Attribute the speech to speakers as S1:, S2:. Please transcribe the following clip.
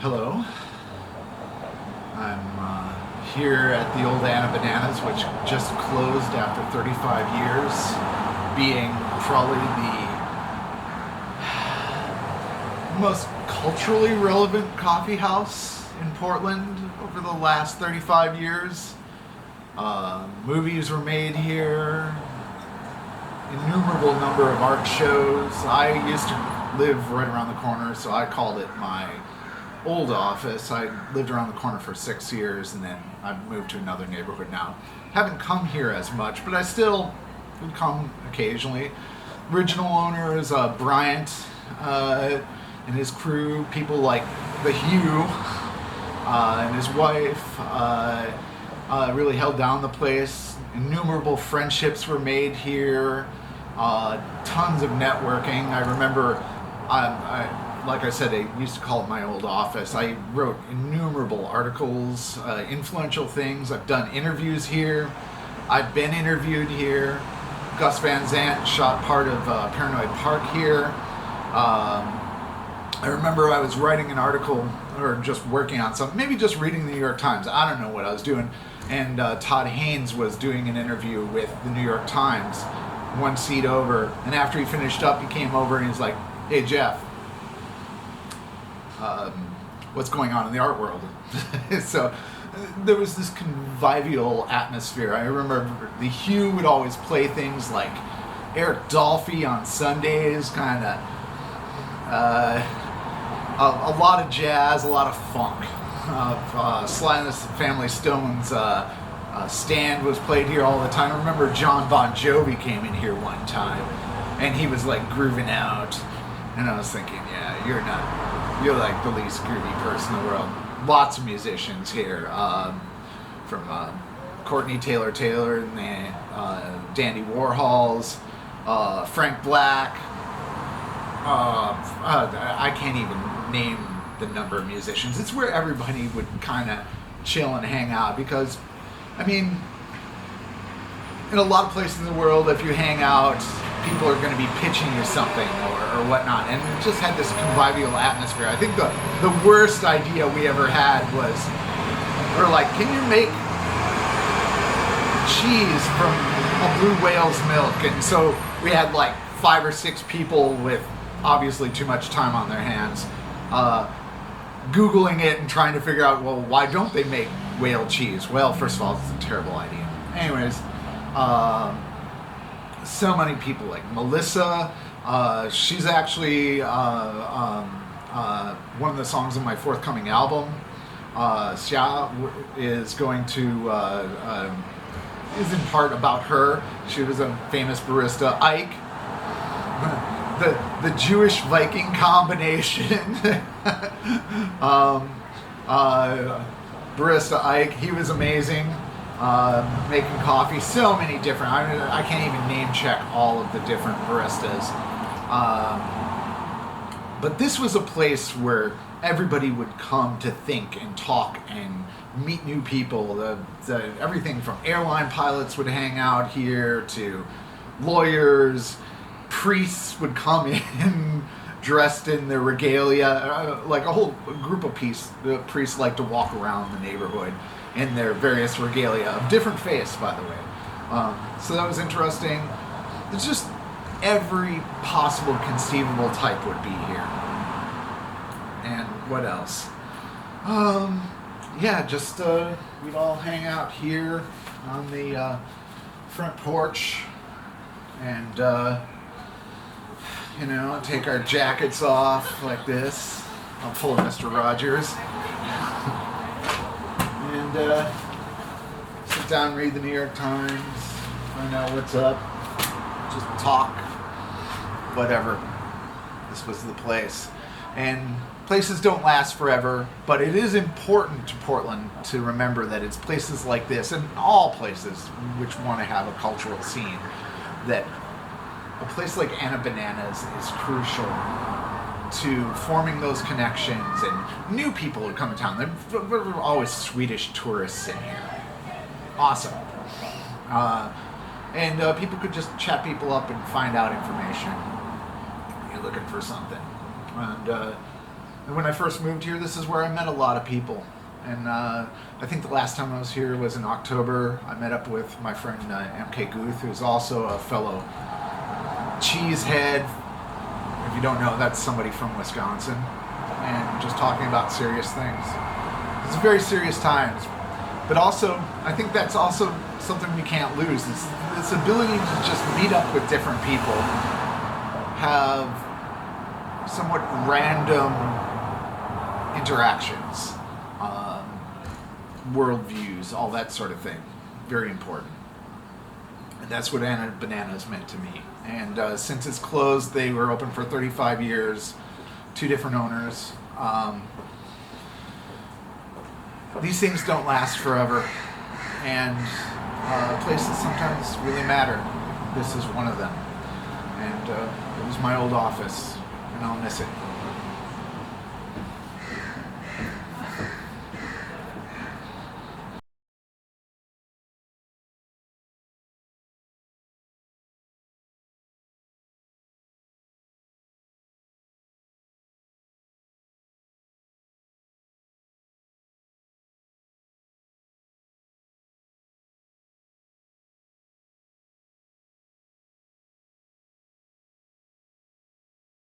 S1: Hello. I'm here at the old Bannanas, which just closed after 35 years, being probably the most culturally relevant coffee house in Portland over the last 35 years. Movies were made here, innumerable number of art shows. I used to live right around the corner, so I called it my old office. I lived around the corner for 6 years, and then I moved to another neighborhood now. Haven't come here as much, but I still would come occasionally. Original owner is Bryant and his crew, people like the Hugh and his wife really held down the place. Innumerable friendships were made here, tons of networking. I remember like I said, I used to call it my old office. I wrote innumerable articles, influential things. I've done interviews here. I've been interviewed here. Gus Van Sant shot part of Paranoid Park here. I remember I was writing an article or just working on something, maybe just reading the New York Times. I don't know what I was doing. And Todd Haynes was doing an interview with the New York Times, one seat over. And after he finished up, he came over and he's like, "Hey, Jeff, what's going on in the art world?" So there was this convivial atmosphere. I remember the Hugh would always play things like Eric Dolphy on Sundays, kind of a lot of jazz, a lot of funk. Sly and the Family Stone's Stand was played here all the time. I remember John Bon Jovi came in here one time, and he was like grooving out, and I was thinking, yeah, you're like the least groovy person in the world. Lots of musicians here, from Courtney Taylor and the Dandy Warhols, Frank Black. I can't even name the number of musicians. It's where everybody would kind of chill and hang out, because, I mean, in a lot of places in the world, if you hang out, people are going to be pitching you something or whatnot, and it just had this convivial atmosphere. I think the worst idea we ever had was, we're like, can you make cheese from a blue whale's milk? And so we had like 5 or 6 people with obviously too much time on their hands, Googling it and trying to figure out, well, why don't they make whale cheese? Well, first of all, it's a terrible idea. Anyways, so many people, like Melissa, she's actually one of the songs on my forthcoming album. Xia is going to, is in part about her. She was a famous barista. Ike, the Jewish Viking combination. Barista Ike, he was amazing. Making coffee, so many different, I can't even name check all of the different baristas. But this was a place where everybody would come to think and talk and meet new people. Everything from airline pilots would hang out here to lawyers, priests would come in dressed in their regalia. Like a whole group of priests like to walk around the neighborhood in their various regalia, of different faiths, by the way. So that was interesting. It's just every possible conceivable type would be here. And what else? Yeah, just we'd all hang out here on the front porch and take our jackets off like this. I'm full of Mr. Rogers. And sit down, read the New York Times, find out what's up, just talk, whatever. This was the place. And places don't last forever, but it is important to Portland to remember that it's places like this, and all places which want to have a cultural scene, that a place like Bannanas is crucial to forming those connections, and new people who come to town. There were always Swedish tourists in here. Awesome. And people could just chat people up and find out information. You're looking for something. And And when I first moved here, this is where I met a lot of people. And I think the last time I was here was in October. I met up with my friend MK Guth, who's also a fellow cheesehead. If you don't know, that's somebody from Wisconsin. And just talking about serious things. It's very serious times. But also, I think that's also something we can't lose. This ability to just meet up with different people, have somewhat random interactions, worldviews, all that sort of thing. Very important. And that's what Bannanas meant to me. And since it's closed, they were open for 35 years, 2 different owners. These things don't last forever, and places sometimes really matter. This is one of them. And it was my old office, and I'll miss it.